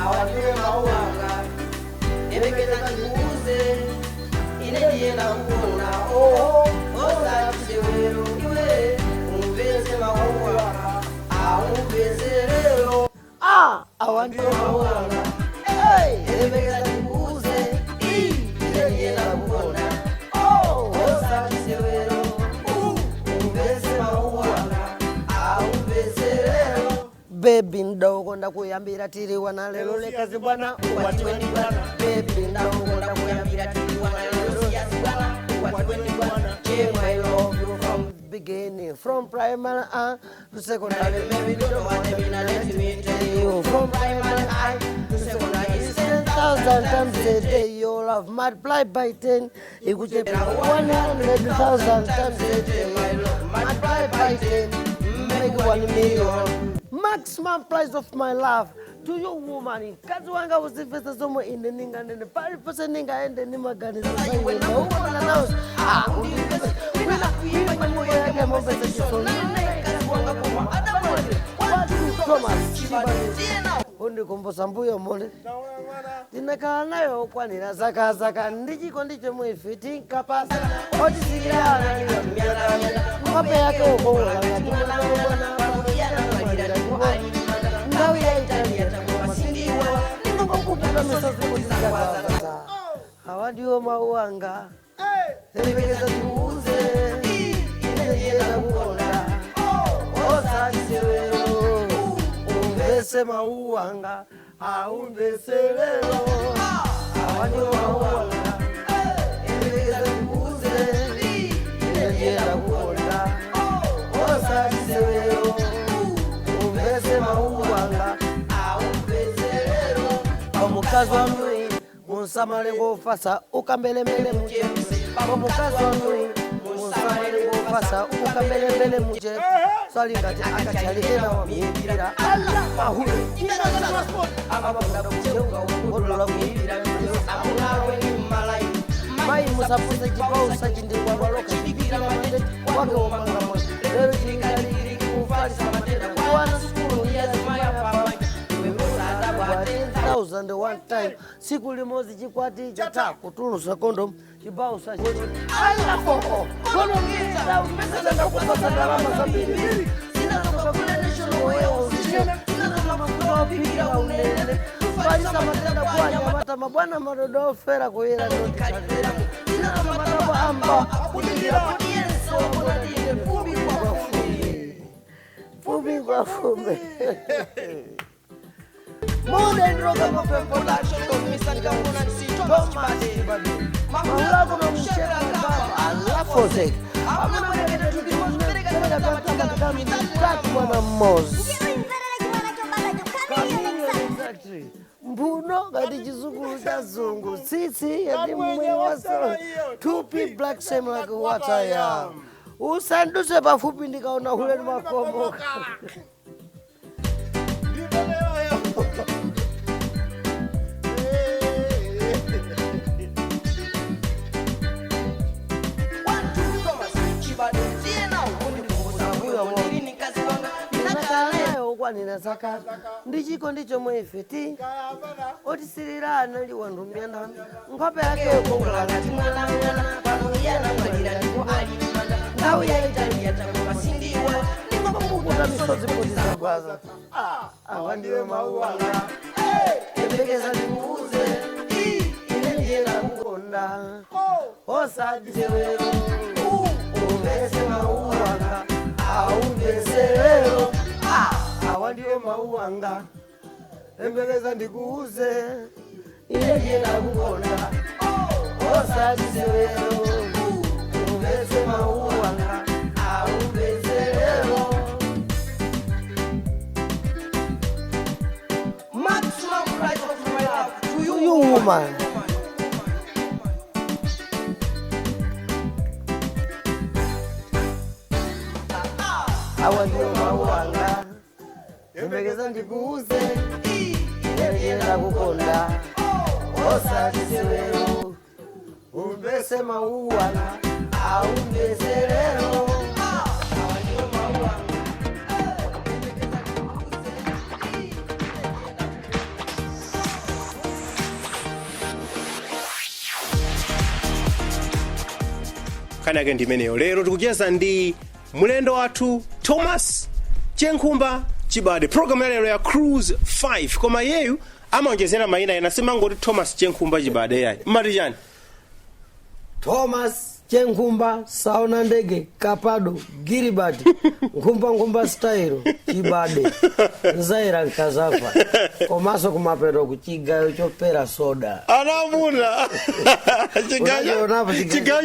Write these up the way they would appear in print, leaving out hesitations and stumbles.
awajue mauanga ebekeza ndikuuze inejiyenda kuona oza kisewero iwe umveze mauanga aumvezelelo awajue mauanga ebekeza ndikuuze inejiyenda kuona oza kisewero umveze mauanga aumvezelelo. Baby ndogo ndakuyambira tiriwa na lelo lekazi bwana watiweni bwana. Baby ndogo ndakuyambira tiriwa na lelo siasi bwana watiweni bwana. I love you from beginning, from primary to secondary. Maybe you don't want me, now let me tell you. From primary to secondary is 10,000 times a day. Your love multiply by 10. It could be 100,000 times a day. My love multiply by 10. Make 1 million. Maximum price of my love to you woman. Kazi wanga usifesa somo inde ninga nene. Pari pesa ninga ende ni magani zayi. Wena uwana naos. Wena kuipa nyuwa yake mbesa jisoni. Kazi wanga kuma adamwele. Watu Thomas Chibade. Hundi kumbosa mbuyo mole. Tinakala nayo kwa nina zaka. Ndijiko ndicho mwifiti kapasa. Oti sigirana niwa miaka. Mwape yake ukonga. Ngawi ya Italia takuwa sindiwa Ningo kuputa misozi kutizakaza Hawadio mauanga Ebekeza tuuze Inejiyenda kukonda Osa kisewero Umbese mauanga Aumbese lelo Hawadio mauanga Ebekeza tuuze Inejiyenda kukonda Osa kisewero mauanga aumbezelelo omukazi wa mwe munsamale ngofasa ukambelembele muje omukazi wa mwe munsamale ngofasa ukambelembele muje swali ngati akachalihera wa mimbira Allah mahulu inana transport akabunda kujenga ukolola mimbira amulawe ni malai mai musapuze kibao sajindi kwa waloka bibira mandete wake omanga mwe lero jingali kufali samatenda kwa and one time siku limozi chikwati chata kutulusa kondom kibao sa chini ala foko kono ngita umesema ndakupata darama za mbili sina toka kule national wewe sina toka mafuta bibira unene bali kama tenda kwa nyamata mabwana madodo fera kuira ndio sina toka matabo amba kutingira kuyenso kuna dile fubi kwa fubi Modern rock and production of Mr. Chakhaza and Chibade. Mahula kuna mshera kama Allah fosek. Amuna mwende tukimozere kama kama mitatu mwana mmozi. Exactly. Mbuno gadi chizunguru cha zungu. Sisi yadi mwe waso. Tupi black same like what I am. Usanduse bafupi ndikaona hule ni makomo. Nina zaka ndichiko ndicho mwefeti otisirana ndi wandumiana ngope yake ukongola ngati mwana pamuyana mwalira ndipo alimana ndawo ya Italia takuwa sindiwa ningo kukuta misozi kutizakwaza awandiwe mauanga ebekeza ndikuuze inejiyenda kukonda osajisewero umbese mauanga aumbeselelo awandiwe mauanga embeleza ndikuuze inejiyenda kukonda osajisewero umbese mauanga aumbeselelo. Maximum price of my love to you woman. Awandiwe mauanga embeleza ndikuuze inejiyenda kukonda osajisewero umbese mauanga aumbeselelo. nkhani yake ndi imeneyo. Lero tikucheza ndi mulendo wathu Thomas Chenkhumba Chibade. Program ya lero ya Cruise 5. Koma yeyu amaonjezera mayina ena simangoti Thomas Chenkhumba Chibade yayi. Mmati chani? Thomas Chenkhumba sauna ndege Kapado Giribati Nkhumba style Chibade Nzaira Nkazafa komaso kumapeto kuchigayo chopera soda anamuna chigayo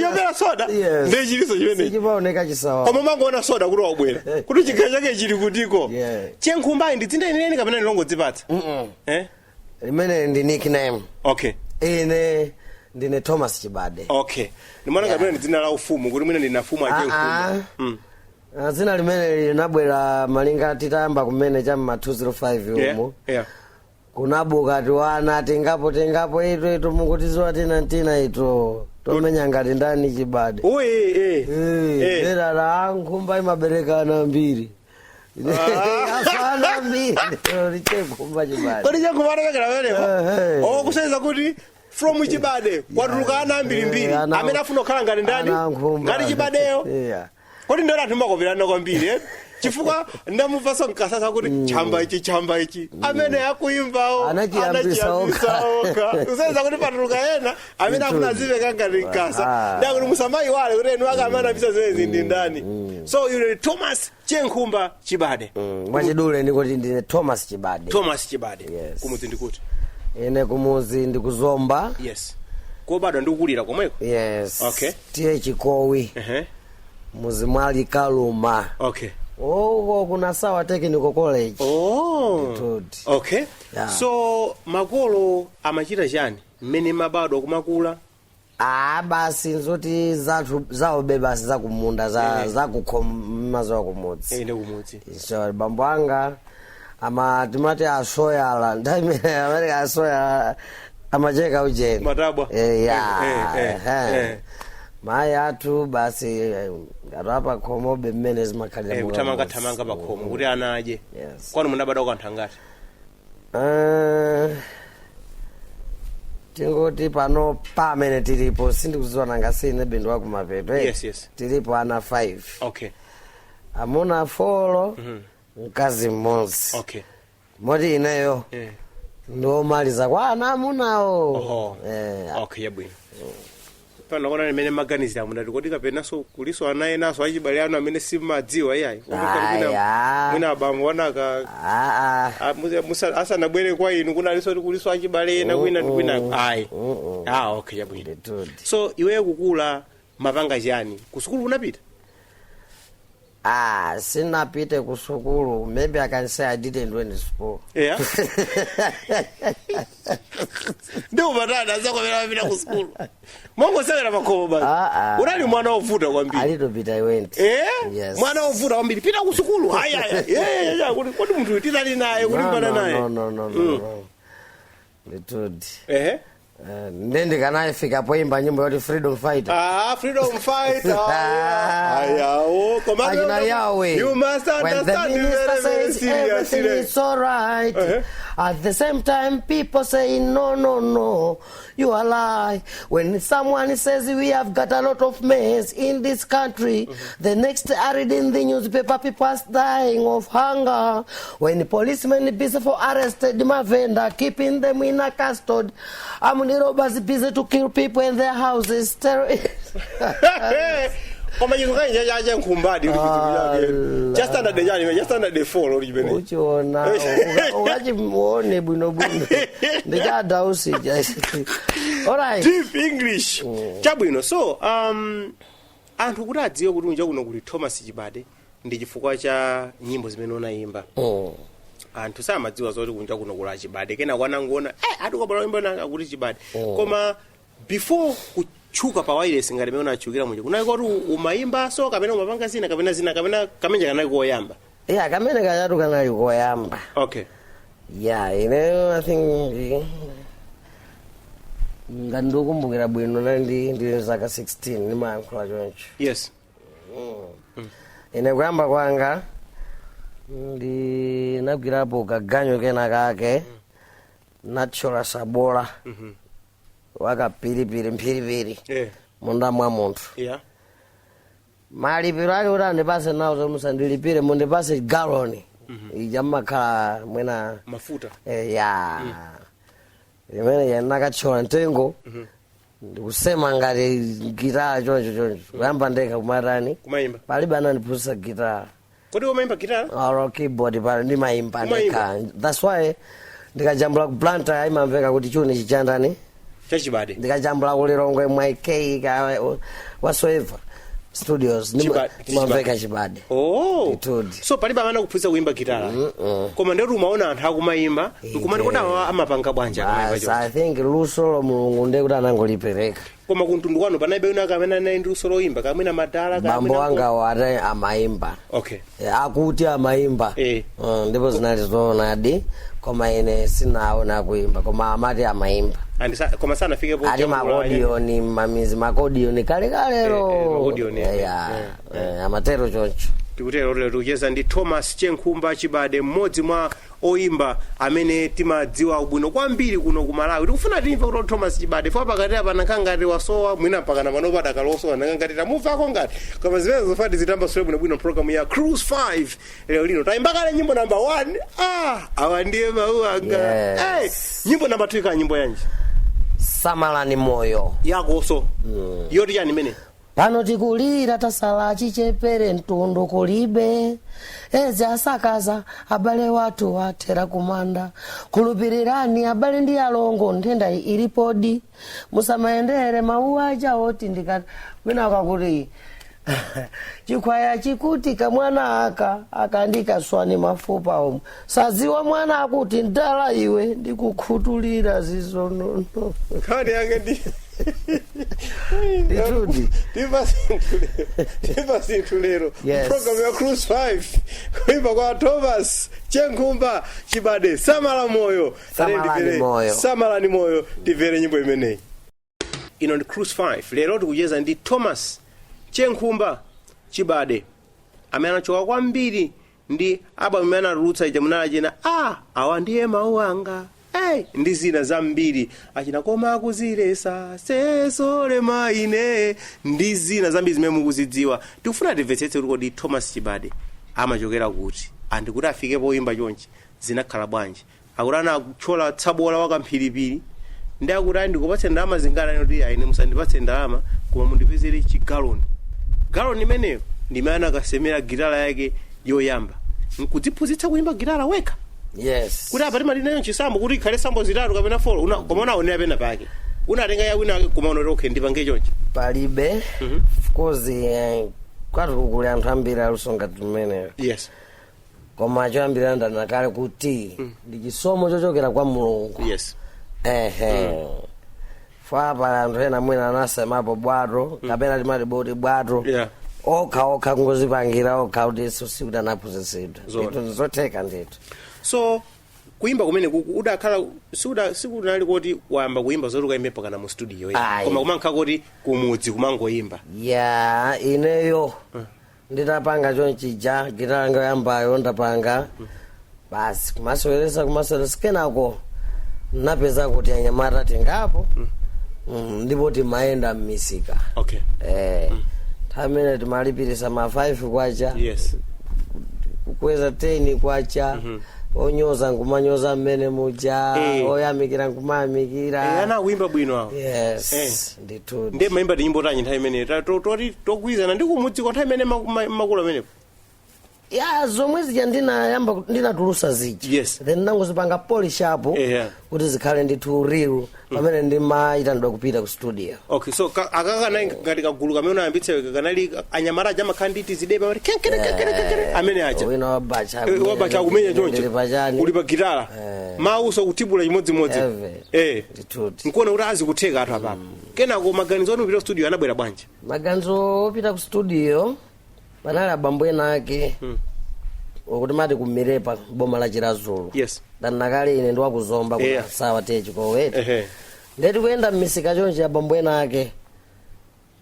chopera soda ndi chiliso chimene chibaoneka chisawa koma mangona soda kuti wabwera kuti chigayo chake chili kutiko. Chenkhumba ndi dzina linene kapena lilongodzipatsa? Limene ndi nickname. Okay. Ndine Thomas Chibade. Okay. Nimana kapena ndi dzina la ufumu kuti mwina ndina fumu a Chenkhumba. Dzina limene linabwera malinga titayamba kumene cha 205 umo. Kunabuka tiwana tengapo ito mukutiziwa tina ito tomenya ngati ndani Chibade. Era la Nkhumba imaberekana mbiri. Afana mbiri. Chenkhumba Chibade. Kodi Chenkhumba rekera werewo. Kuseza kuti from Chibade kwatulukana mbiri amene afuna kukhala ngati ndani ngati Chibadeyo. Kodi ndo lathumba kopirana kwambiri chifukwa ndamumva sonkasasa kuti chamba ichi amene akuimbawo anachiyambisa useza kuti patuluka ena amene afuna ziveka ngati nkasa ndakuti musamayi wale kuti enu akamana bisa zezi ndi ndani. So yule Thomas Chenkhumba Chibade. Mwachidule ndikuti ndine Thomas Chibade. Thomas Chibade. Kumuzi ndikuti ene kumuzi ndikuzomba. Yes. Ko bado ndikukulira komweko? Yes. Okay. Tiye Chikowi. Muzi mwali Kaluma. Okay. Kuna Sawa Technical College. Okay. So makolo amachita chani mmene mabado kumakula? Basi nzoti zao bebasi za kumunda za kukhoma za kumudzi. Kumudzi. So bambo anga timati asoya ndime America asoya amacheka ujeni matabwa maya atu basi arapa komobe mmene zimakhalira tamanga pakhomo kuti anaje. Kwani munabada ukantangati? Tingoti pano pamene tilipo sindikuziwa nangasine bindu wa kumapeto. Tilipo ana 5. Okay. Amuna 4 mkazi mmodzi. Okay. Moti ineyo ndo maliza kwa ana amunawo. Okay, yabwino. Pano kona nimene maganizira munati kodi kapenaso kuliso anaye naso achibale anu amene simadziwa iyayi. Mwina abambo wanaka asanabwere kwa inu kunaliso kuliso achibale ena kwina ayi. Okay, yabwino. So iwe kukula mapanga chani kusukulu unapita? Sinapite kusukulu. Maybe I can say I didn't went to school. Ndio batana zako bila kusukulu. Mongo sema makoma basi. Unali mwana ovuta kwambiri. A little bit I went. Yes. Mwana ovuta kwambiri pita kusukulu. Haya. Kodi mtu titali naye kulimbana naye. No. Nditudi. Ndende kana ifika poimba nyimbo yoti Freedom Fighter. Freedom Fighter. You must understand everything is all right. At the same time people say no, you are lie. When someone says we have got a lot of mess in this country, the next I read in the newspaper people are dying of hunger. When the policemen busy for arrested my vendor, keeping them in a custody. I'm the robbers busy to kill people in their houses. Koma yinga ya Chenkhumba just under the fall oribene uchiona ukachi muone bwino ndikada usija. All right, deep English chabwino. So anthu kuti adziwe kuti unja kuno kuli Thomas Chibade ndi chifukwa cha nyimbo zimene unaimba. Anthu samadziwa zoti kunja kuno kula Chibade kena kwanangona atukabala nyimbo nanga kuti Chibade. Koma before chuka pa wireless ngati mena achukira munje kunali kuti umaimba so kapena umapanga zina kapena kamenja kanali koyamba. Kamene kachatu kanali koyamba. Okay. I think ngandukumbukira bwino ndi zaka 16 nimayankhula choncho. Yes. Ine kuyamba kwanga nagwirapo kaganyo kena kake natural sabola waka pilipili mphiripiri munda mwa munthu malipiro ake kuti andipase nawo musandilipire mundipase galoni ijamakhala mwena mafuta ya imene yanakachola ntengo ndikusema ngati gitara choncho kuyamba ndekha kumatani kumayimba palibe anandiphunzitsa gitara. Kodi umayimba gitara or keyboard pali ndimayimba ndekha. That's why ndikajambula kuplanta ayimamveka kuti chuni chichandani chachibade ndikajambula kulilongwe mwaik whatsoever studios ndimamveka Chibade. So palibe amana kuphunzitsa kuimba gitara koma ndeti umaona anthu akumayimba nkumati kodi amapanga bwanja kumayimba I think luso lo Mulungu ndekuti anangolipereka koma kuntundu kwanu panaibe una kamene naye ndi luso loimba kamwina madala bambo wanga wate amayimba akuti amayimba ndipo zinali zoonadi koma ine sinaona kuimba koma amati amayimba koma sanafike po ati makodioni mamizi makodioni kalekalero amatero choncho tikutero lero tikuyeza ndi Thomas Chenkhumba Chibade mmodzi mwa oimba amene timadziwa ubwino kwambiri kuno ku Malawi. Tikufuna timve kuti Thomas Chibade fo pakati apa nakangati wasowa mwina pakana manopa dakalosowa nakangati tamuvako ngati koma zimene zofati zitamba sole bwino program ya Cruise 5 lero lino tayimba kale nyimbo number 1 awa ndiye mawu anga nyimbo number 2 ka nyimbo yanji Samalani moyo yakoso yoti yani mene pano tikulira tasala chichepere mtundu kulibe eze asakaza abale watu watera kumanda kulupirirani abale ndi alongo nthenda ilipodi musamaendere mauwa chaoti ndikati mwina akakuti chikwaya chikuti kamwana akandika swani mafupa omu saziwa mwana akuti ndala iwe ndikukhutulira zizonono kani yange ndi Ditudi. Divasi tulero. Program ya Cruise 5. Kuimba kwa Thomas Chenkhumba Chibade. Samala moyo. Samala moyo. Tivere nyimbo imeneyi. Ino ndi Cruise 5. Lero tikuyeza ndi Thomas Chenkhumba Chibade. Amene anachoka kwambiri ndi album imene rutsa ija munala jena awa ndiye mawu anga. Ndi zina zambiri achina koma akuziresa sesole maine ndi zina zambiri zimene mukuzidziwa. Tikufuna timvetsetse kuti kodi Thomas Chibade amachokera kuti andikuti afike poimba chonchi zinakhala bwanji akuti akuchola tsabola wakamphiripiri ndi akuti ndikupatse ndalama zingana noti aine musandipatse ndalama koma mundipezere chigaloni. Galoni imeneyo ndimene akasemera gitara yake yoyamba nkudziphunzitsa kuimba gitara weka. Yes. Kuti apati malinayo chisambo kuti ikhale sambo zitatu kapena 4 koma unaonera pena pake. Unatenga yawina koma unotoke ndipanga chonchi. Palibe. Of course kwati kukuli anthu ambiri alusonga tumene. Yes. Koma choyambira ndanakale kuti ndi chisomo chochokera kwa Mulungu. Yes. Fapa anthu ena mwina anasemapo bwato kapena timati boti bwato. Okha kungozipangira okha kuti sikuti anaphunzitsidwa. Zotheka ndithu. So kuimba kumene udakhala sikunali kuti wayamba kuimba zoti ukaimba kana mu studio koma kumankha kuti kumudzi kumangoimba. Ineyo nditapanga chonchija gitara nga yambayo ndapanga basi kumasoweresa kenako napeza kuti anyamata tingapo ndipo timaenda mmisika. Tamene timalipirisa ma 5 kwacha. Yes. Kukweza 10 kwacha. Onyoza ngumanyoza mmene muja oyamikira ngumayamikira ana kuimba bwino awo. Yes. Ndithu ndi maimba nyimbo tanyi nthawi imene togwizana ndi kumudzi kwa nthawi imene makulu amenepo. Zomwe zija ndinatulusa zija. Yes. Then nangozipanga polish up kuti zikhale ndithu real pamene ndimayitanidwa kupita ku studio. Okay, so akakana ngati kagulu kamene unayambitse kanali anyamara aja makhanditi zidepa kuti kenkere amene aja. Wina wabacha kumenya choncho. Uli pa gitara. Mauso kutibula chimodzimodzi. Nkuona kuti azikutheka athu apapo. Kenako maganizo anu kupita ku studio anabwera bwanji? Maganizo opita ku studio panali abambo ena ake ukuti mati kumirepa boma la Chirazulu. Yes. Dan nakale ine ndiwakuzomba kuti sawa techi kowete. Ndeti kuyenda mmisika chonchi abambo ena ake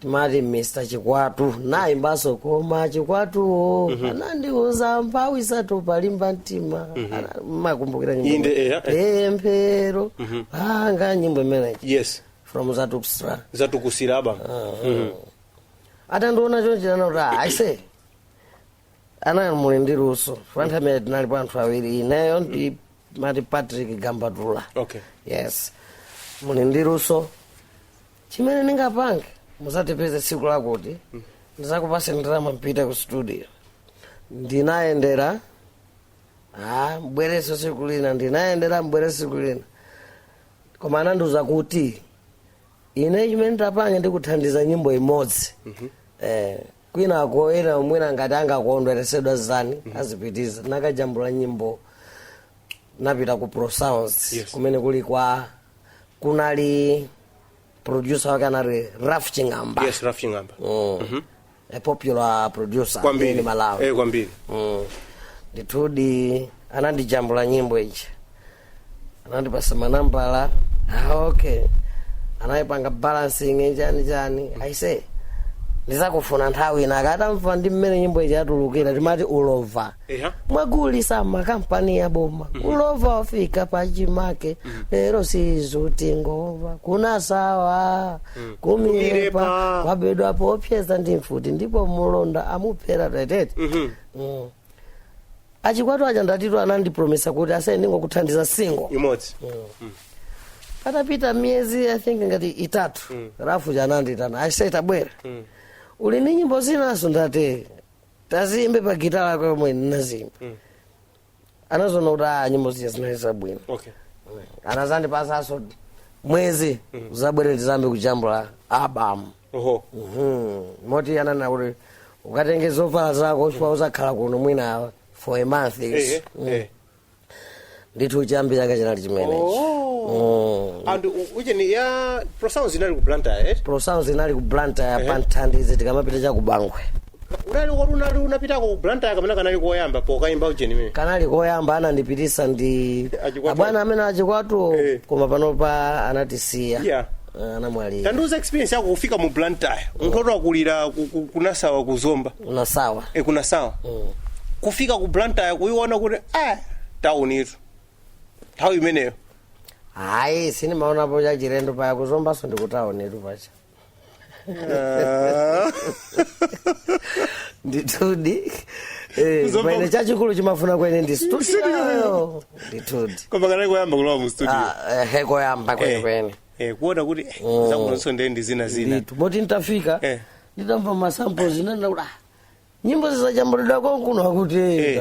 timati Mr. Chikwatu naimbaso koma Chikwatu anandiuza mpawi isatu palimba mtima. Makumbukira nyimbo Mpero anga nyimbo imeneyi. Yes. From Zatukusira aba. atandiona chonje anauta aise ana muli ndi luso panthamene tinalipo anthu awiri ineyo ndi mati Patrick Gambatula. Okay. Yes, muli ndi luso chimene ningapange musatipeze tsiku lakuti ndizakupase ndalama mpita ku studio. Ndinayendera mbwereso tsiku lina ndinayendera mbwereso tsiku lina koma anandiuza kuti ine chimene ndapange ndikuthandiza nyimbo imodzi. Kwinako ena umwena ngati angakondweresedwa zani azipitiza nakajambula nyimbo napita ku Pro Sounds. Yes. Kumene kunali producer wake anali Raf Chingamba. Yes, Raf Chingamba. A popular producer in Malawi. Kwambiri. Ndithudi anandijambula nyimbo ichi anandipasa manambala. Okay, anayipanga balancing chani aise ndizakufuna nthawi ina akatamva ndi mmene nyimbo ichi yatulukira timati ulova mwagulisa makampani ya boma ulova wafika pachimake lero sizuti ngova kuna sawa kumirepa wabedwa popyeza ndi mfuti ndipo mulonda amuphera tetete. Achikwatu aja ndatitu anandipromisa kuti ase ndingokuthandiza single imodzi. Patapita miezi I think ngati itatu Rafu jananditana aiseta bwera uli ni nyimbo zinaso ndate tazimbe pa gitara yako yomwe nazimba. Anazona kuti nyimbo zinazisa bwino. Okay. Anazandipasaso mwezi zabwere tizambe kujambula album. Moti anana kuti ukatenge zovala zako chifukwa uzakhala kuno mwina for a month. Ndithu chiyambi changa chinali chimenechi. And ujeni ya Pro Sounds inali ku Blantyre. Pro Sounds inali ku Blantyre panthandize tikamapita cha ku Bangwe. Unali unapita ku Blantyre kamene kanali koyamba pokaimba ujeni mene. Kanali koyamba anandipitisa ndi abwana amene achikwatu koma panopa anatisiya. Anamwalira. Tanduza experience yako kufika mu Blantyre. Mtoto akulira kunasawa kuzomba. Kunasawa. Kunasawa. Kufika ku Blantyre kuiona kuti town itu. How imeneyo? Hayi sini maonapo cha chirendo paya kuzomba so ndikutaone tu pacha. Ndithudi pene chachikulu chimafuna kwene ndi studio. Ndithudi koma kana koyamba kulowa mu studio. Koyamba kwene kuona kuti zakunoso ndi zina moti nitafika nditamva masamples nana kuti nyimbo zizajambulidwa konkuno akuti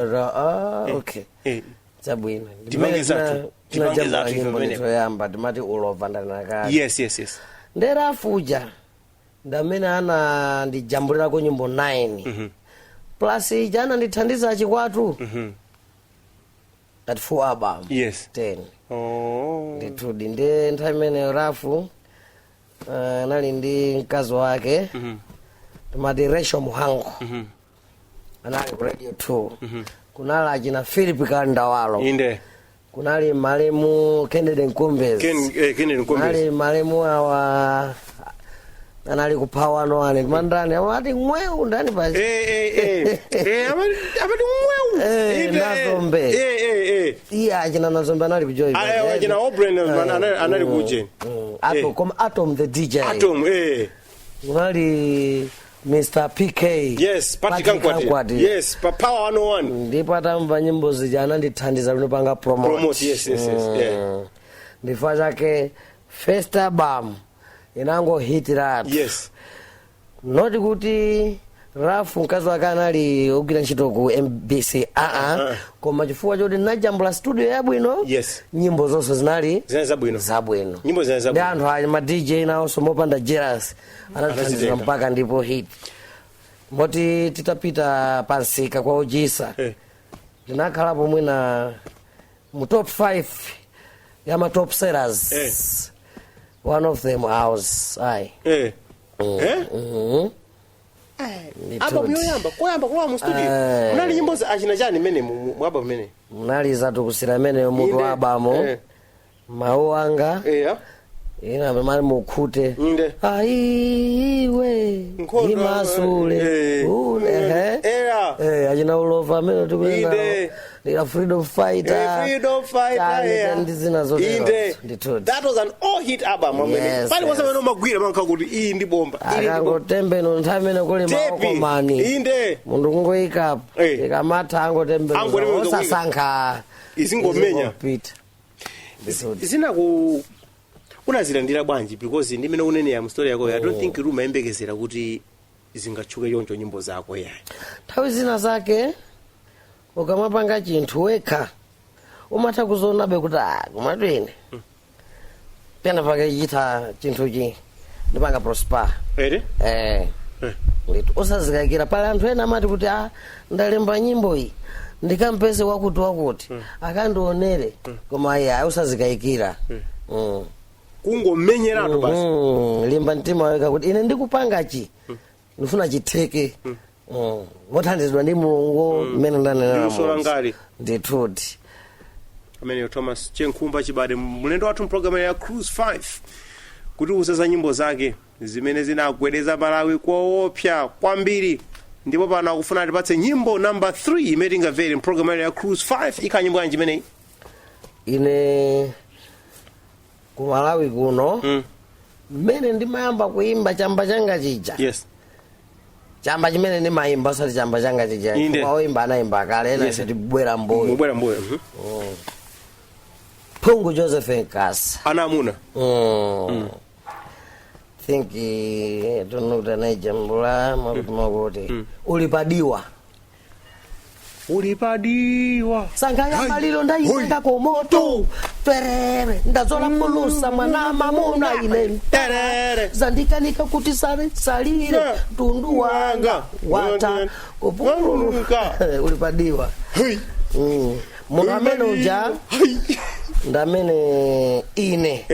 okay zabwino tinajambula nyimbo ndizoyamba timati ulova ndanakale. Yes. Ndera afuja ndamene ana ndijambulirako nyimbo 9 plus ijana ndithandiza achikwatu at 4 album. Yes. 10. Ndithudi ndi nthawi imeneyo Rafu anali ndi mkazi wake timati Resho Muhango anali ku Radio 2. Kunali achina Philip Kandawalo. Inde. Kunali malemu Kennedy Nkumbezi. Kunali malemu awa anali kupawa no ane mandani amati mweu ndani basi. Amati mweu. Nazombe. Iya achina Nazombe anali kujoy. Achina O'Brien anali kuje. Atom the DJ. Atom Kunali Mr. PK. Yes, Patrick Kankwati. Yes, Power 101. Ndipo atamva nyimbo zijana ndithandiza lunopanga promote. Yes. Ndifaa chake first album inango hit rap. Yes. Not kuti Rafu mkazi wake anali ogwira ntchito ku MBC koma chifukwa choti najambula studio yabwino. Yes. Nyimbo zonse zinali zabwino. Nyimbo zinali zabwino. Ndi anthu ma DJ nawo somopanda jealous anathandiza mpaka ndipo hit. Moti titapita pansika kwa ujisa ndinakhalapo mwina mu top 5 ya ma top sellers. One of them house Aba koyamba kulowa mu studio. Unali nyimbo achina chani mene mwaba mene. Munali zatukusira mene mutu wabamo. Mawu anga. Ina mali mukhute. Aiwe imasule. Achina ulova mene tukwenda. Lila freedom fighter. Freedom fighter. Yeah. That was an all hit album. Yes. Pali wasa weno magwira manka kuti iyi ndi bomba. Akango tembe no ntame no kule maoko mani. Inde. Mundu kungoika. Ikamata ango tembe. Osasankha. Isingomenya. Isina ku unazilandira bwanji because ndimene unene ya story yako I don't think room ayembekezera kuti zingachuke yonjo nyimbo zako yayi. Nthawi zina zake ukamapanga chinthu wekha umatha kuzonabe kuti kumatwene pena pakachita chinthuchi ndipanga prosper nditu usazikayikira pali anthu ena amati kuti ndalemba nyimbo iyi ndikampeze wakuti akandionere koma iye usazikayikira kungomenyeratu basi limba mtima weka kuti ine ndikupangachi ndifuna chitheke ngothandizidwa ndi mulungu mmene ndanena ndithuti amene Thomas Chenkhumba Chibade mlendo wathu program ya Cruise 5 kuti usasa nyimbo zake zimene zinagwedeza Malawi koopsa kwambiri ndipo pano akufuna atipatse nyimbo number 3 imene tingamvere program ya Cruise 5 ikha nyimbo yanji imene ine ku Malawi kuno mmene ndimayamba kuimba chamba changa chija yes chamba chimene ndimayimba sati chamba changa chija kwa oimba anaimba kale ena sati bwera mboyo Phungu Joseph Nkasa anamuna think don't know the najambula makuti ulipadiwa sangaya malilo ndayitenga ko moto terere ndazola pulusa mwana mamuna ine terere zandikanika kuti salire tundu wanga wata kupuluka ulipadiwa mwana amene uja ndamene ine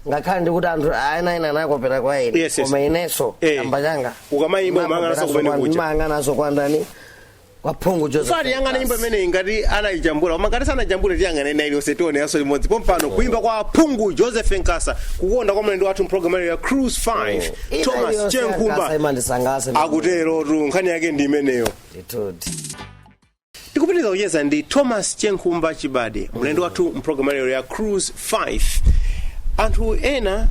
ngakhale ndikuti anthu ena nakopera kwa ine koma ineso chamba changa ukamayimba manganaso kumene kucha manganaso kwandani kwa Phungu Joseph sari yanga naimba mene ingati anayijambula koma ngati sanajambule tiyangana ina ili osetione yaso limodzi pompano kuimba kwa Phungu Joseph Nkasa kukonda kwa mlendo wathu program ya Cruise 5 Thomas Chenkhumba akutero tu nkhani yake ndi imeneyo tikupitiriza kucheza ndi Thomas Chenkhumba Chibade mlendo wathu program ya Cruise 5 anthu ena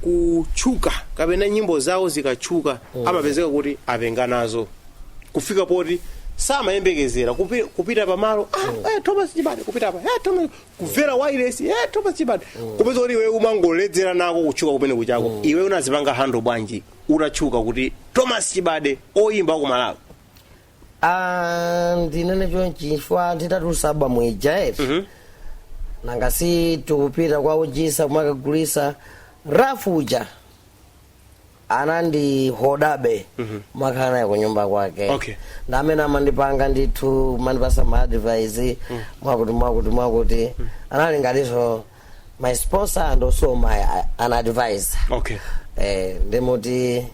kuchuka kapena nyimbo zawo zikachuka amapezeka kuti apenganazo kufika poti samayembekezera kupita pamalo Thomas Chibade kupita pa Thomas kuvera wireless Thomas Chibade kupeza kuti iwe umangoledzera nako kuchuka kumene kuchako iwe unazipanga hando bwanji utachuka kuti Thomas Chibade oyimba ku Malawi ndinene chonchi chifukwa nditatulusaba mwija nangasi tukupita kwa ujisa kumakagulisa rafuja anandi hodabe makana ya kunyumba kwake ndamene amandipanga ndithu mandipasa ma advice mwakuti anali ngatiso my sponsor and also an advisor ndimuti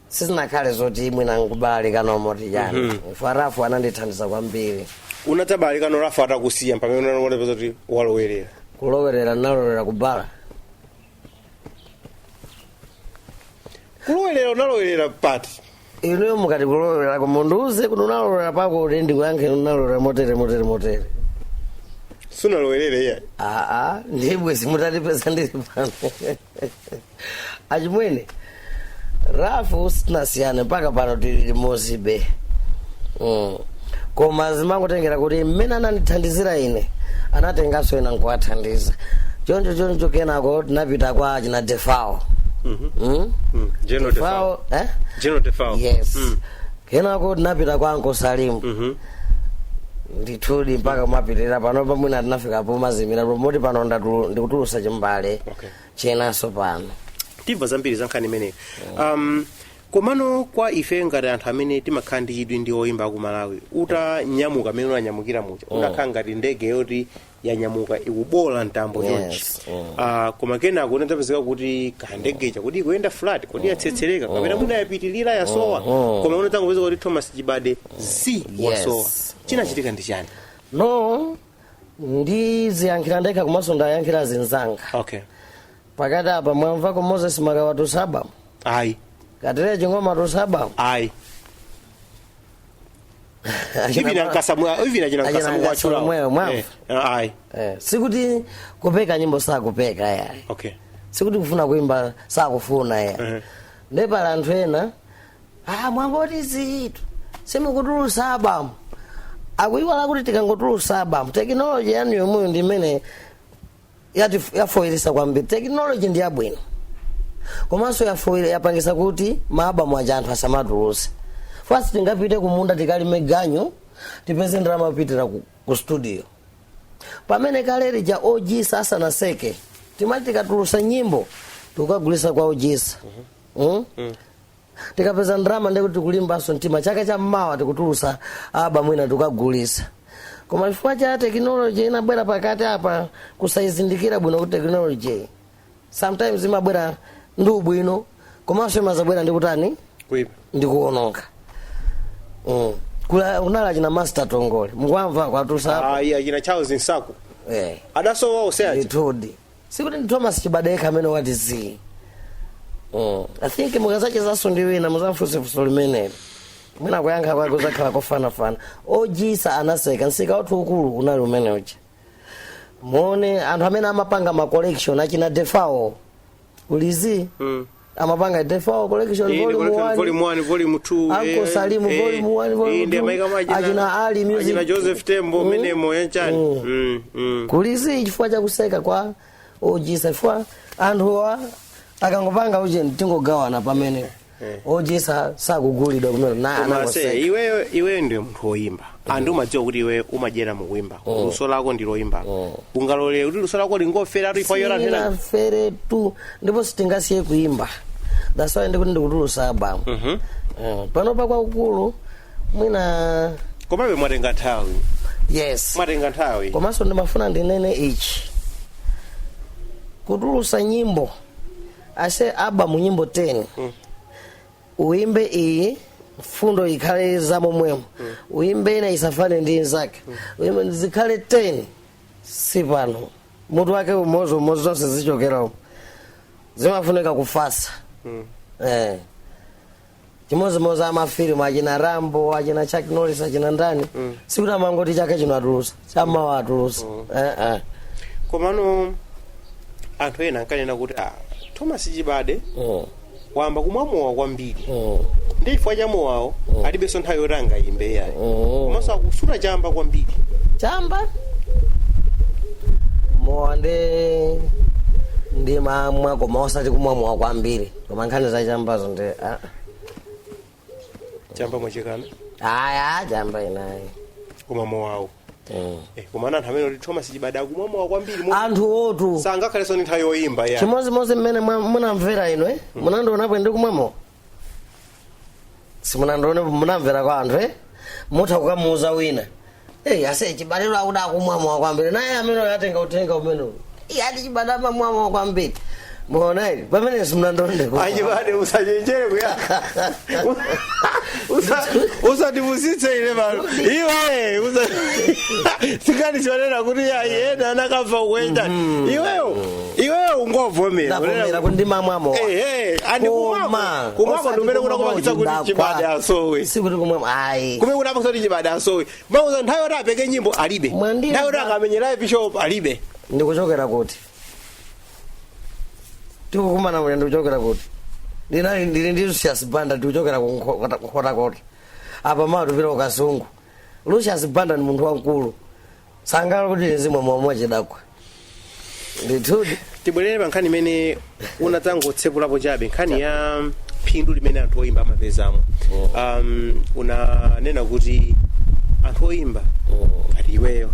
sizinakhale zoti mwina ngubalika nomoti yani farafu anandithandiza kwambiri unatabalika no rafu atakusiya pamene unaona kuti walowerera kulowerera nalowera kubala kulowerera unalowerera pati ino mukati kulowerera ko munduze kuti unalowera pako kuti ndikuyankhe unalowera motere sunalowerere ndibwe simutatipeza ndili pano achimwene rafu sinasiyane mpaka pano tili limodzi koma zimangotengera kuti mmene anandithandizira ine anatenganso ena nkuwathandiza choncho kenako tinapita kwa china Defao Defao yes kenako tinapita kwa Uncle Salimu ndithudi mpaka mapitirira pano pamwina tinafikapo mazimira promoti pano ndikutulusa chimbale chenaso pano timva zambiri zankhani imeneyo komano kwa ife ngati anthu amene timakhala ndi chidwi ndi oyimba ku Malawi utanyamuka amene unanyamukira mucha unakhala ngati ndege yoti yanyamuka ikubola mtambo chonchi koma kenako unadzapezeka kuti kandegecha kuti ikuyenda flat kodi yatsetsereka kapena mwina yapitilira yasowa koma unadzangopezeka kuti Thomas Chibade wasowa chinachitika ndi chani no ndiziyankhira ndekha komanso ndayankhira zinzanga pakati apa mwamvako Moses Makawatu Saba ayi katere chingoma to Saba Hivi na kasamwa chula. Ai. Sikuti kupeka nyimbo saa kupeka ya. Okay. Sikuti kufuna kuimba saa kufuna ya. Ndepala anthu ena mwangoti zitu simukutulusa abamu akuiwala kuti tikangotulusa abamu technology yanu yomweyo ndi imene yafoyeresa kwambiri. Technology ndi yabwino komanso yapangisa kuti maabamu aja anthu asamatuluse. First tingapite kumunda tikalime ganyo tipeze ndalama kupitira ku studio. Pamene kalere ja ojisa asanaseke timati tikatulusa nyimbo tukagulisa kwa ojisa. Tikapeza ndalama ndekuti kulimbaso mtima chaka cha mmawa tikutulusa mwina tukagulisa. Koma chifukwa cha technology inabwera pakati apa kusaizindikira bwino kuti technology sometimes imabwera ndi ubwino komanso imazabwera ndikutani ndikuononga. Kula unala china master tongole mukwamva kwatusa china Charles Nsako adaso wao search itodi sikuti ndi Thomas Chibade kamene watizi. I think mukazache zaso ndiwina muzamfuse fusolimene mwina kuyankha kwake kuzakhala kofana ojisa anaseka nsika watu ukulu unali umene uja muone anthu amene amapanga ma collection achina Defao ulizi amapanga Defao collection volume 1 volume 2 Uncle Salimu volume 1 volume 2 achina Ali music achina Joseph Tembo menemo yanchani kulizi chifukwa cha kuseka kwa ojisa chifukwa anthu akangopanga uje tingogawana pamene ojisa sakugulidwa kumene na anangoseka. Iwe ndio munthu woyimba andu madziwa kuti iwe umajera mu kuimba luso lako ndiloyimba ungalole kuti luso lako lingofera ari kwa yora ntena fere tu ndipo sitingasiye kuimba. That's why ndikuti ndikutulusa abamu. Pano pa kwa ukulu mwina komabe mwatenga nthawi. Yes mwatenga nthawi komanso ndimafuna ndinene ichi kutulusa nyimbo ase abamu nyimbo 10 uimbe iyi fundo ikhale zamo mwemo uimbe ina isafane ndi nzake uimbe zikhale 10 sipano mutu wake umozo zonse zichokera zimafunika kufasa. Chimozi amafilimu achina Rambo achina Chuck Norris achina ndani sikuti amangoti chake chino atulusa chamawa atulusa. Komano anthu ena ankanena kuti Thomas Chibade wamba kumwamowa kwambiri ndifwa chamowawo alibeso nthawi yoranga imbe yayi komanso akusuta chamba kwambiri chamba mowa ndi mamwa koma osati kumwamowa kwambiri koma nkhani za chambazo ndi chamba mwachikana chamba inayi kumwamowawo kumana anthu amene kuti Thomas Chibade akumwamowa kwambiri anthu otu sangakhale so nthawi yoyimba ya chimodzimodzi mmene munamvera ino munandionapo ndi kumwamowa simunandione munamvera kwa anthu mutha kukamuuza wina ase Chibade akuda akumwamowa kwambiri naye amene yatenga utenga umene ati Chibade amamwamowa kwambiri muona ili pamene simunandonde Chibade usachenjere kuya usatibusitse ile balo iwe sikani siwanena kuti yena anakafa kuenda iweyo ungovomera ndavomera kuti ndimamwamo andi kumwamo ndumene kuna kumakitsa kuti Chibade asowe sikuti kumwamo kumene kuna kuti Chibade asowe mauza nthawi yoti apeke nyimbo alibe nthawi yoti akamenyera bishop alibe ndikuchokera kuti tikukumana mwe ndikuchokera kuti ndili ndi Lucius Banda ndikuchokera kukhotakota apa mawa tupita kukasungu. Lucius Banda ni munthu wankulu sangala kuti nzimwe mwa chidakwa ndithudi. Tibwerere pa nkhani imene unatangotsepulapo chabe nkhani ya phindu limene anthu oyimba amapezamo. Unanena kuti anthu oyimba ati iweyo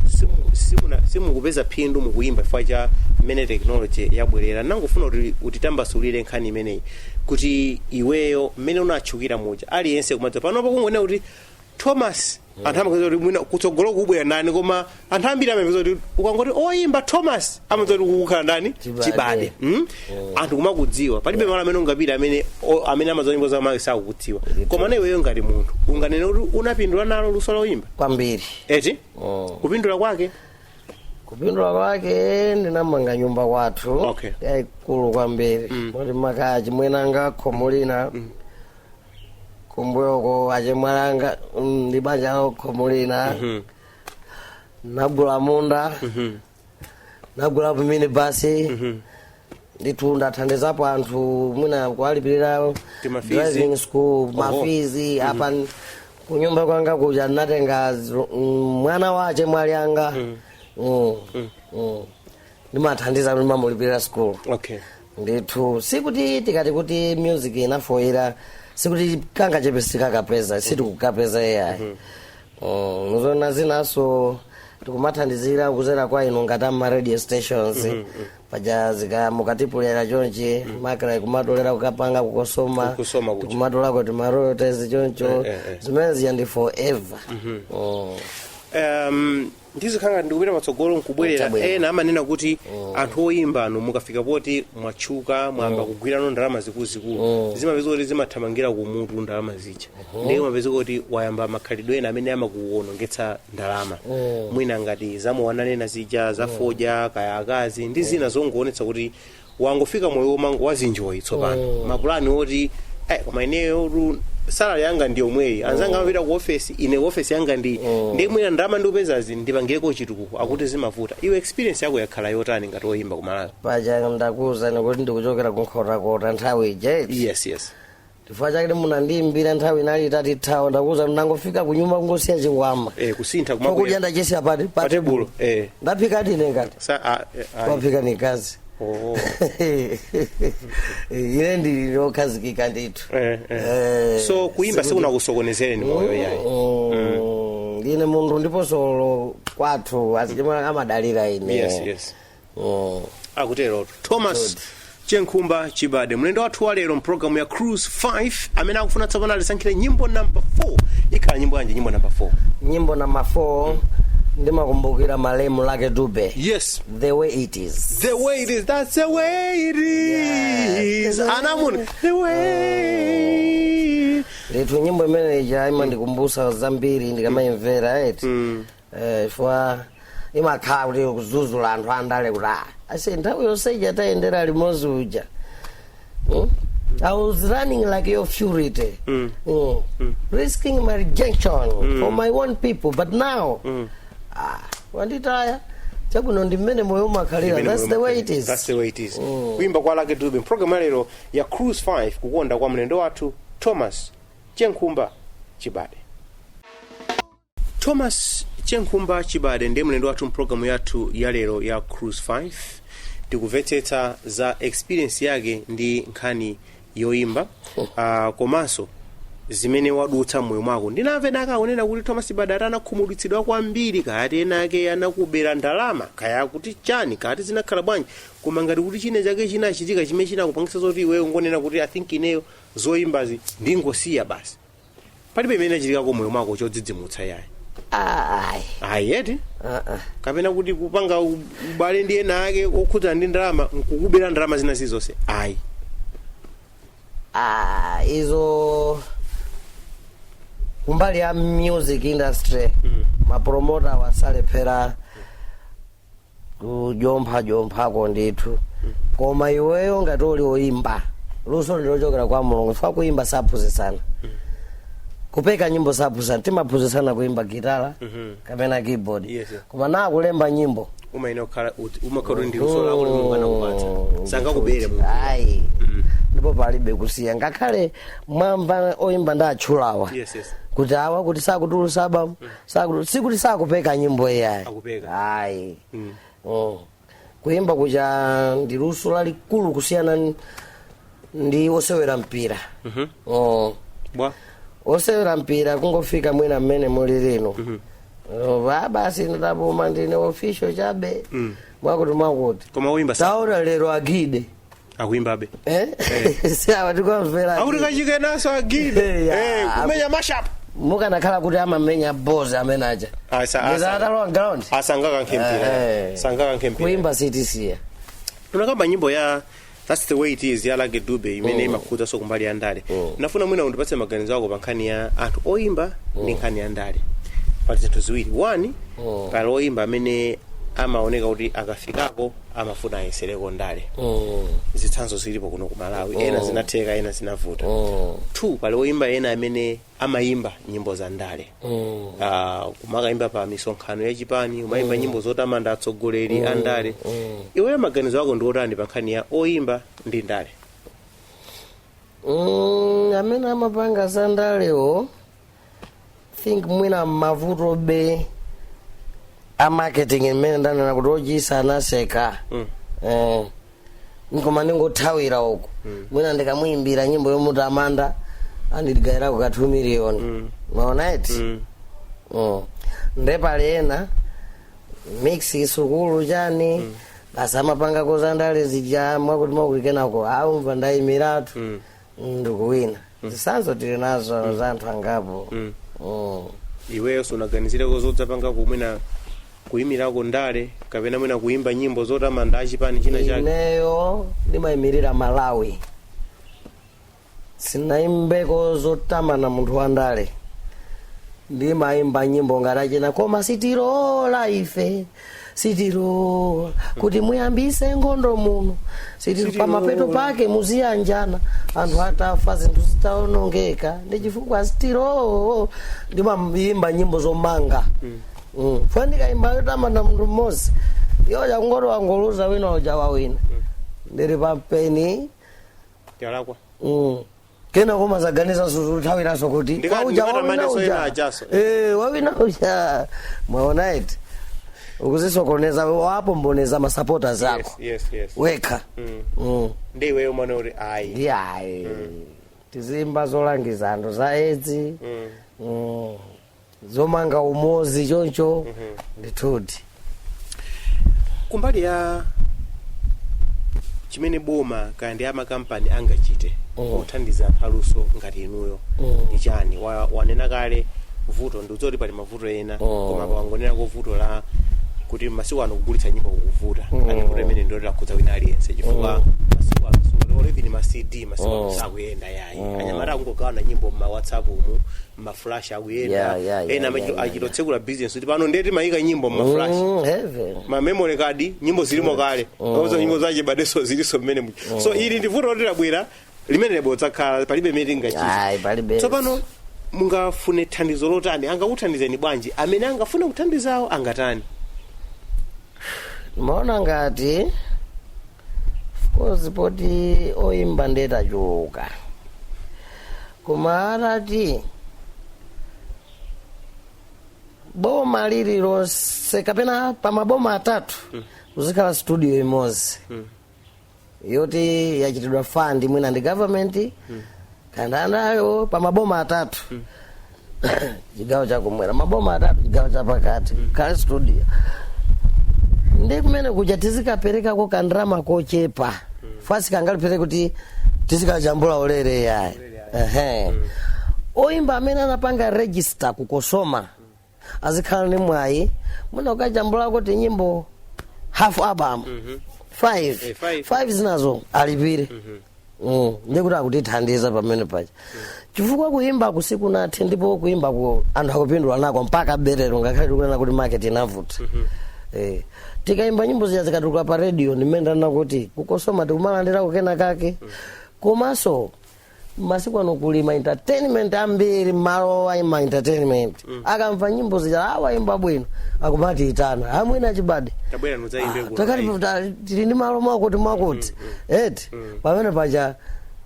simukupeza phindu mukuyimba chifukwa cha mmene technology yabwerera. Nangofuna kuti utitambasulire nkhani imeneyi kuti iweyo mmene unatchukira muja aliyense kumadza panopo kungonena kuti Thomas anthu amapeza kuti mwina kutsogolo kubwera nani koma anthu ambiri amapeza kuti ukangoti oyimba Thomas amapeza kuti kukhala nani Chibade. Anthu kumakudziwa palibe malo amene ungapita amene amaza nyimbo za maki sakukudziwa koma na iweyo ngati munthu unganene kuti unapindula nalo luso loyimba kwambiri eti kupindula kwake ndinamanga nyumba kwathu yaikulu kwambiri kuti makachi mwena ngakhomolina kumbuyoko achemwalanga ndi banja lokhomulina nagula munda nagulapo mini basi ndithu ndathandizapo anthu mwina kuwalipirira driving school mafizi apa kunyumba kwanga kuja natenga mwana wache mwalianga ndimathandiza kuti mamulipirira school. Okay. Ndithu sikuti tikati kuti music inafoira sikuti kanga chepesi kakapeza sitikukapeza yayi. Nuzona zinaso tikumathandizira kuzera kwa inu ngati ma radio stations paja zika mukatipulira chonchi makala kumatolera kukapanga kukosoma kumatola kuti ma royalties choncho zimene ziyandi forever. Ndizikanga ndikupita patsogolo nkubwerera ena amanena kuti anthu oyimba anu mukafika poti mwachuka mwamba kugwirano ndalama zikuzikulu zimapeza kuti zimathamangira kumutu ndalama zija ndiye mapeza kuti wayamba makhalidwe ena amene amakuwonongetsa ndalama mwina ngati zamuwananena zija zafoja kaya akazi ndi zina zongoonetsa kuti wangofika moyo mango wazinjoyi tsopano mapulani oti koma ineyo salary yanga ndi omweyi anzanga amapita ku office ine office yanga ndi mwina ndalama ndikupezazi ndipangireko chitukuko akuti zimavuta iwe experience yako yakhala yotani ngati oyimba kumalawi paja ndakuza kuti ndikuchokera kunkhotakota nthawi ije. Yes. Chifukwa chake munandiyimbira nthawi inali itati thawa ndakuza ndangofika kunyumba kungosiya chikwama kusintha kudya ndachisiya pa tebulo ndaphika ndine ngati kwaphika ni kazi. Ile ndi lokhazikika ndithu. So kuimba sikunakusokonezereni moyo yayi. Ine mundu ndipo solo kwathu asichimwa amadalira ine. Yes. Akutero Thomas Chenkhumba Chibade mlendo wathu wa lero mprogram ya Cruise 5 amene akufuna tsopano alisankhire nyimbo number 4 ikhala nyimbo yanje nyimbo number 4. Nyimbo number 4 ndimakumbukira malemu Lucky Dube. Yes. The way it is. The way it is. That's the way it is. Anamun. The way. Letu nyimbo imene ija ndikumbusa zambiri ndikamayimvera eti. Fwa imakhala kuti kuzuzula anthu andale kuti ase nthawi yonse ija tayendera limodzi uja. I was running like your fury, risking my rejection for my own people, but now, wanditaya, chakuno ndimene moyo makhalira. That's the way it is. That's the way it is. Kuimba kwa Lucky Dube program lero ya Cruise 5 kukonda kwa mlendo wathu Thomas Chenkhumba Chibade. Thomas Chenkhumba Chibade ndiye mlendo wathu program yathu ya lero ya Cruise 5 tikuvetsetsa za experience yake ndi nkhani yoimba komanso zimene wadutsa moyo mwako. Ndinamve nakaonena kuti Thomas Chibade anakhumudwitsidwa kwambiri kati enake anakubera ndalama kaya kuti chani kati zinakhala bwanji koma ngati kuti chine chake chinachitika chimene chinakupangitsa zoti iweyo ngonena kuti I think ineyo zoimbazi ndingosiya basi palibe imene inachitika kwa moyo mwako chodzidzimutsa yayi. Ayeti kapena kuti kupanga ubale ndi ena ake okhudza ndi ndalama nkukubera ndalama zina zizonse ayi. Izo kumbali ya music industry mapromota wasalephera kujompha ndithu koma iweyo ngati uli oimba luso ndilochokera kwa Mulungu fa kuimba saphunzitsana kupeka nyimbo saphunzitsana timaphunzitsana kuimba gitara kapena keyboard koma na kulemba nyimbo umakhala ndi luso lako Mulungu anakupatsa sangakubere mu ndipo palibe kusiya ngakhale mwamba oimba ndatchulawa kuti awa kuti sakutulutsa album sikuti sakupeka nyimbo yayi ayi kuimba kuja ndi luso lalikulu kusiyana ndi osewera mpira. Osewera mpira kungofika mwina mmene muli lino basi ndapuma ndine official chabe mwakuti koma uimba taona lero Agide akuimbabe sawa tikomvera akuti kachike naso Agide kumenya mashup mukanakhala kuti amamenya boss amene aja ndizatalowa ground sangaka nkempira kuimba sitisiya unakamba nyimbo ya That's the way it is ya Lucky Dube imene imakhudza so kumbali ya ndale. Nafuna mwina undipatse maganizo ako pa nkhani ya anthu oimba ndi nkhani ya ndale pali zinthu ziwiri. One pali oimba amene amaoneka kuti akafikako amafuna ayesereko ndale zitsanzo zilipo kuno ku Malawi ena zinatheka ena zinavuta 2 pali oyimba ena amene amayimba nyimbo za ndale kumakayimba pa misonkhano ya chipani umayimba nyimbo zotamanda atsogoleri a ndale iweyo maganizo ako ndi otani pa nkhani ya oyimba ndi ndale? Amene amapanga za ndalewo think mwina mavuto be a marketing imene ndanena kuti ochisa anaseka nkoma ndingothawira uko mwina ndikamuyimbira nyimbo yomutamanda andiligayirako ka 2 million maona iti ndepali ena mix isukulu chani basi amapanga koza ndale zija mwakuti mwakulikenako aumva ndayimiratu ndikuwina zisanzo tili nazo za anthu angapo. Iweyo sunaganizireko zodzapanga kumwina kuyimirako ndale kapena mwina kuimba nyimbo zotamanda achipani china chake? Ineyo ndimayimirira Malawi, sinaimbeko zotamana munthu wa ndale, ndimayimba nyimbo ngati achina koma sitirola ife sitirola kuti muyambise nkhondo muno sitirola pamapeto pake muziyanjana anthu atafa zinthu zitaonongeka ndi chifukwa sitirola. Ndimayimba nyimbo zomanga fani kaimba yotamana munthu mmodzi yoja kungoti wangoluza wina uja wawina ndiri pampeni yalakwa kena koma zaganiza zutawiranso kuti wawina uja mwaona iti ukuzisokoneza wapo mboneza masupporters ako weka ndiweyo mwana uri ayi tizimba zolangiza anthu za edzi zomanga umozi choncho ndithudi. Kumbali ya chimene boma kandi amakampani angachite kuthandiza aluso ngati inuyo ndi chani? Wanena kale vuto ndizoti pali mavuto ena koma wangonena ko vuto la kuti masiku ano kugulitsa nyimbo kuvuta ani kuti imene ndotera kudza wina aliyense chifukwa masiku ano olevini ma CD masiku ano sakuyenda yayi anyamata kungogawana nyimbo ma WhatsApp mu ma flash akuyenda ena achitotsekula business kuti pano ndeti mayika nyimbo ma flash ma memory card nyimbo zilimo kale ozo nyimbo za Chibade so ziliso mmene so ili ndi vuto lotera bwera limene lebotsakhala palibe meeting ngachita. So pano mungafune thandizo lotani angakuthandizeni bwanji amene angafune kuthandizawo angatani? Maona ngati of course poti oyimba ndeta choka koma arati boma lililonse kapena pamaboma atatu kuzikhala studio imodzi yoti yachitidwa fund mwina ndi government kandanayo pamaboma atatu chigawo chakumwera maboma atatu chigawo chapakati kale studio ndi kumene kuja tizikaperekako kandrama kochepa fasi kangalipereka kuti tizikajambula olere yayi oyimba amene anapanga register kukosoma azikhala ni mwayi mwina ukajambula kuti nyimbo half album 5 zinazo alipire ndikuti akutithandiza pamene paja chifukwa kuimba kusiku nathe ndipo kuimba ku anthu akupindula nako mpaka berero ngakhale tikunena kuti market inavuta tikaimba nyimbo zija zikatuluka pa radio ndimene nakuti kukosoma tikumalandira kukena kake komanso masiku ano kulima entertainment ambiri malo aima entertainment akamva nyimbo zija awaimba bwino akumati itana amwina Chibade tabwera nuzaimbe ku takati tili ndi malo mwakuti eti pamene paja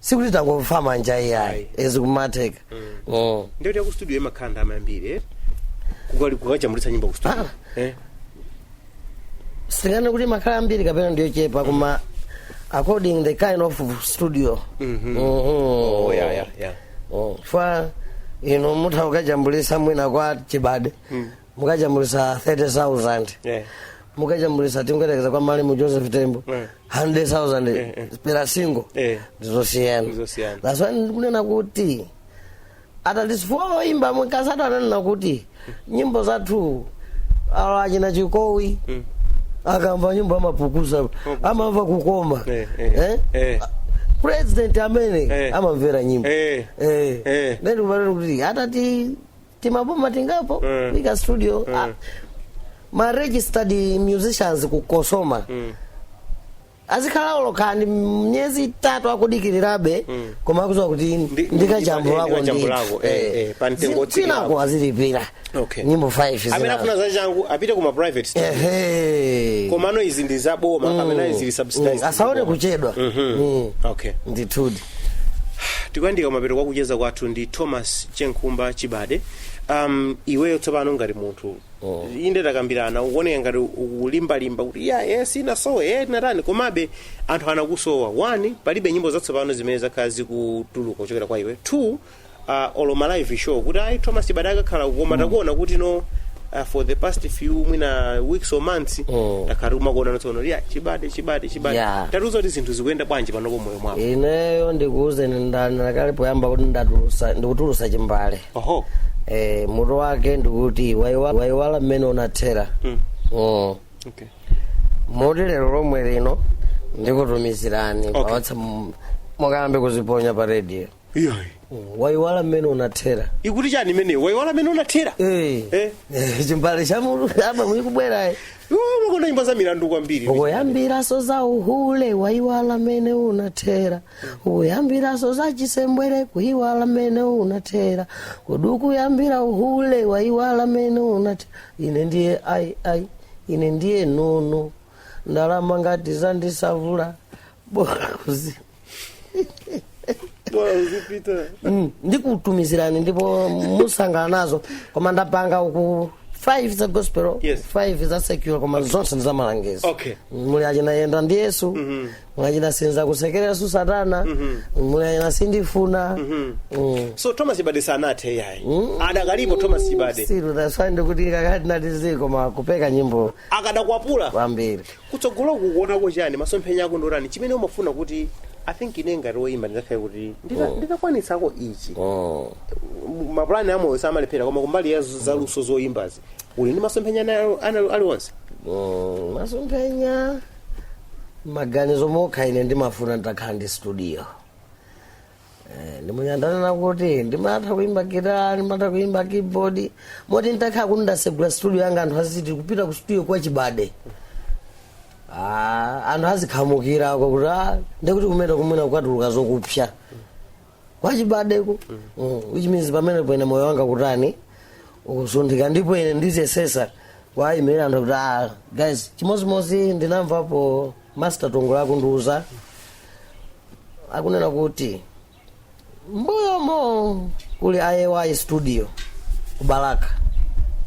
sikuti tangofama njai yayi ezikumatheka ndio ya ku studio emakhanda amambiri kukali kukajambulitsa nyimbo ku studio singana kuti makhala ambiri kapena ndiyo chepa kuma according the kind of studio fa mutha ukajambulisa mwina kwa Chibade mukajambulisa 30,000 mukajambulisa tingotekeza kwa Mwalimu Joseph Tembo 100,000 pera single ndizosiyana. That's why kunena kuti at least for imba mukasata nena kuti nyimbo zathu achina Chikowi akamva nyimbo amapukusa amamva kukoma president amene amamvera nyimbo ndio bado kuti hata timaboma tingapo wika studio ma registered musicians kukosoma azikhala olokani myezi 3 akudikirirabe koma akuzowa kuti ndikajambo lako pantengo tsinako azilipira nyimbo 5 amene afuna zachangu apite kuma private studio komano izi ndi zaboma kapena izi subsidized asaone kuchedwa ndithudi tikuyandika mapeto kwa kucheza kwathu ndi Thomas Chenkhumba Chibade. Iweyo tsopano ngati munthu inde takambirana ukuoneka ngati ukulimbalimba kuti sina sowe natani komabe anthu anakusowa. 1 palibe nyimbo zatsopano zimene zakhala zikutuluka kuchokera kwa iwe. 2 oloma live show kuti Thomas Chibade akakhala kukoma takuona kuti for the past few weeks or months takhala kumakuona notsono Chibade tatuza kuti zinthu zikuyenda bwanji panopo moyo mwako. Ineyo ndikuuze ndakale poyamba kuti ndikutulusa chimbale mutu wake ndikuti waiwala mmene unathera. Moti lero lomwe lino ndikutumizirani pawatsa mukayambe kuziponya pa radio. Waiwala mmene unathera ikuti chani imene waiwala mmene unathera chimbale cha mutu aba mwikubwera makona nyimbo za milandu kwambiri ukuyambiraso za uhule waiwala mmene unathera ukuyambiraso za chisembwere kuiwala mmene unathera kudukuyambira uhule waiwala mmene unathera ine ndiye ine ndiye nono ndalama ngati zandisavula bora kuzi ndikutumizirani ndipo musangana nazo koma ndapanga uku 5 za gospel 5 za secular koma zonse za malangizo. Muli achina yenda ndi Yesu muli achina sinza kusekerera su satana muli achina sindifuna. So Thomas Chibade sanathe yayi adakalipo Thomas Chibade siru dasande kuti kakati natizi koma kupeka nyimbo akadakwapula kwambiri kutsogolo kukuona ko chani masomphenya ako ndorani chimene umafuna kuti I think inenga roimba ndakhaye kuti ndikakwanitsako ichi maplani amoyo samalephera koma kumbali ya zaluso zoyimbazi uli ndi masomphenya aliwonse. Masomphenya maganizo mokha ine ndimafuna ndakhala ndi studio ndimunyandana nakuti ndimatha kuimba gitara ndimatha kuimba keyboard moti ndakhala kuti ndasegula studio yanga anthu aziti kupita ku studio kwa Chibade anthu azikhamukira kuti ndikuti kumene kukatuluka zokupsya kwa Chibadeko which means pamene pene moyo wanga kutani ukusunthika ndipo ine ndizesesa kwa imene anthu kuti guys chimozimozi ndinamvapo master tongo lako ndiuza akunena kuti mbuyomo kuli IY studio kubalaka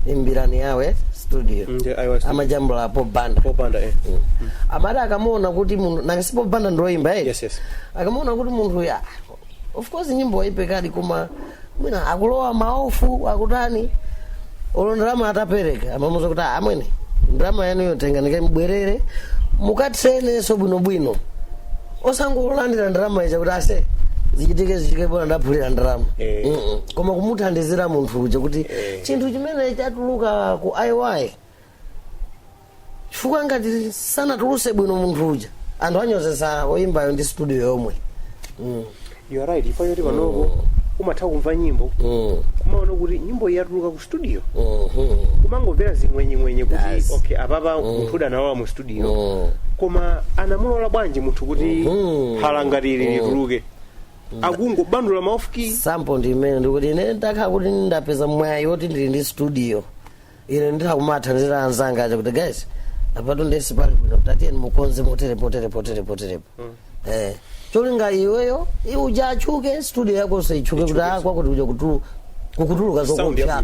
imbirani yawe studio amajambula po banda amada akamona kuti munthu nakasipo banda ndoimba akamona kuti munthu ya of course nyimbo ipekadi koma mwina akulowa maofu akutani olondrama atapereka amamuza kuti amwene ndrama yanu yotenganike mbwerere mukatsene so bwino osangolandira ndrama icha kuti ase zichitike bona ndaphulira ndrama koma kumuthandizira munthu uja kuti chinthu chimene chatuluka ku IY chifukwa ngati sanatuluse bwino munthu uja anthu anyozesa oyimbayo ndi studio yomwe. You are right ifa yoti panopo umatha kumva nyimbo kumaona kuti nyimbo yatuluka ku studio kumangomvera zimwenyemwenye kuti okay apapa munthu analowa mu studio koma anamulola bwanji munthu kuti halangatiri lituluke akungobandula maofuki sample ndimene ndikuti ine ndakhala kuti ndapeza mwayi yoti ndili ndi studio ine ndithakumathandizira anzanga aja kuti guys apato ndesi pali bwino tatiyeni mukonze poterepo cholinga iweyo uja achuke studio yako saichuke kuti kwakuti uja kukutuluka zokupsya.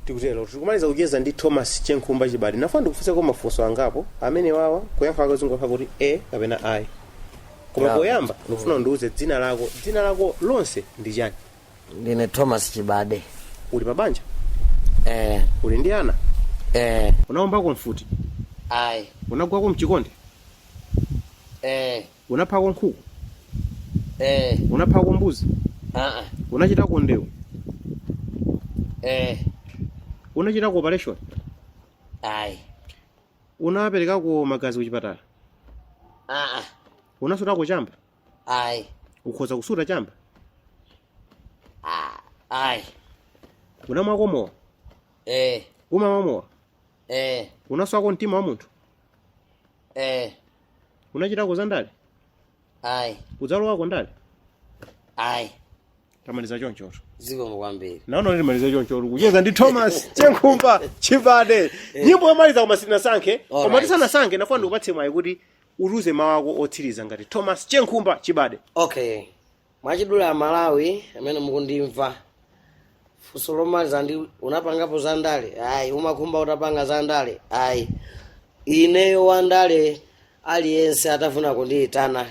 tikutero tikumaliza kucheza ndi Thomas Chenkhumba Chibade nafuna ndikufunse kwa mafunso angapo amene wawa kuyankha akazungu kuti kapena I koma poyamba ndifuna ndiuze dzina lako lonse ndi chani? Ndine Thomas Chibade. Uli pabanja? Uli ndi ana? Unaombako mfuti? Ayi. Unagwako mchikonde? Unaphako nkhuku? Unaphako mbuzi? Unachitako ndewu? Unachitako operation? Ayi. Unaperekako magazi kuchipatala? Unasutako chamba? Ayi. Ukhoza kusuta chamba? Ayi. Unamwako mowa? Umamwa mowa? Unaswako mtima wa munthu? unachitako za ndale ayi udzalowa ko ndale ayi tamaliza chonchoto ziko mukwambiri naona ndimaliza chonchoto kucheza ndi Thomas Chenkhumba Chibade nyimbo yamaliza koma sinasankhe koma tisanasankhe nafuna ndikupatse mwayi kuti uruze mawu ako otsiriza ngati Thomas Chenkhumba Chibade. Okay, mwachidula Malawi amene mukundimva funso lomaliza ndi unapangapo za ndale ayi umakhumba utapanga za ndale ayi ineyo wandale aliyense atafuna kundiyitana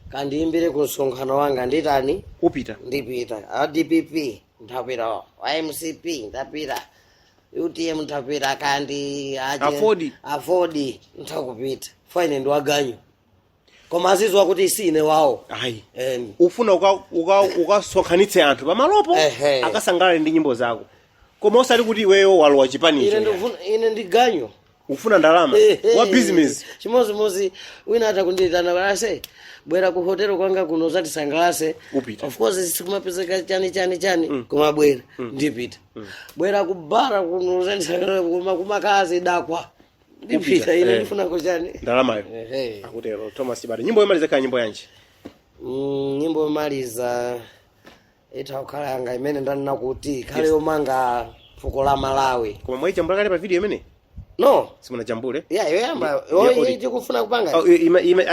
kandiimbire ku msonkhano wanga nditani upita ndipita ADPP ndapita IMCP ndapita UTM ndapita kandi afodi ndakupita fine ndiwaganyo koma azizwa kuti isine wawo ayi ufuna ukasonkhanitse anthu pamalopo akasangalale ndi nyimbo zako koma osati kuti iweyo walowa chipanicho ine ndiganyo ufuna ndalama wa business chimodzimodzi wina atakunditana balase bwera ku hotel kwanga kuno zati sangalase upita of course sikumapezeka chani koma bwera ndipita bwera ku bara kuno zati sangalase kumakazi dakwa ndipita ine ndifuna kuchani ndalamayo akutero Thomas Chibade nyimbo yomaliza kaya nyimbo yanji nyimbo yomaliza itakhala yanga imene ndanena kuti khale yomanga fuko la Malawi koma mwaichambula kale pa video imene no simuna jambule yoyamba tikufuna kupanga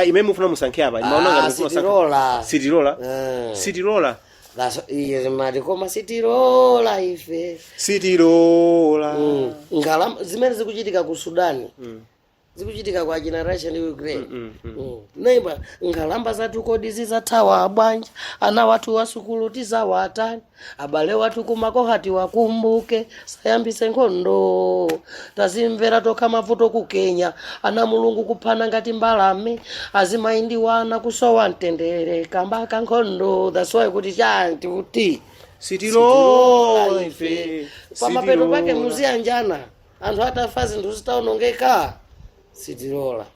ime mufuna musankhe apa imaona ngati mufuna City Roller that's iye mali koma City Roller ife City Roller ngalama zimene zikuchitika ku Sudan zikuchitika kwa generation Ukraine neighbor ngalamba zathu kodi zizathawa bwanja ana watu wasukulu tizawatani abale watu kumakohati wakumbuke sayambise nkhondo tazimvera tokha mavuto ku Kenya ana mulungu kuphana ngati mbalame azimaindi wana kusowa mtendere kamba ka nkhondo that's why kuti chanti kuti City Roller ife pamapeto pake muziyanjana anthu atafa zinthu zitaonongeka City Roller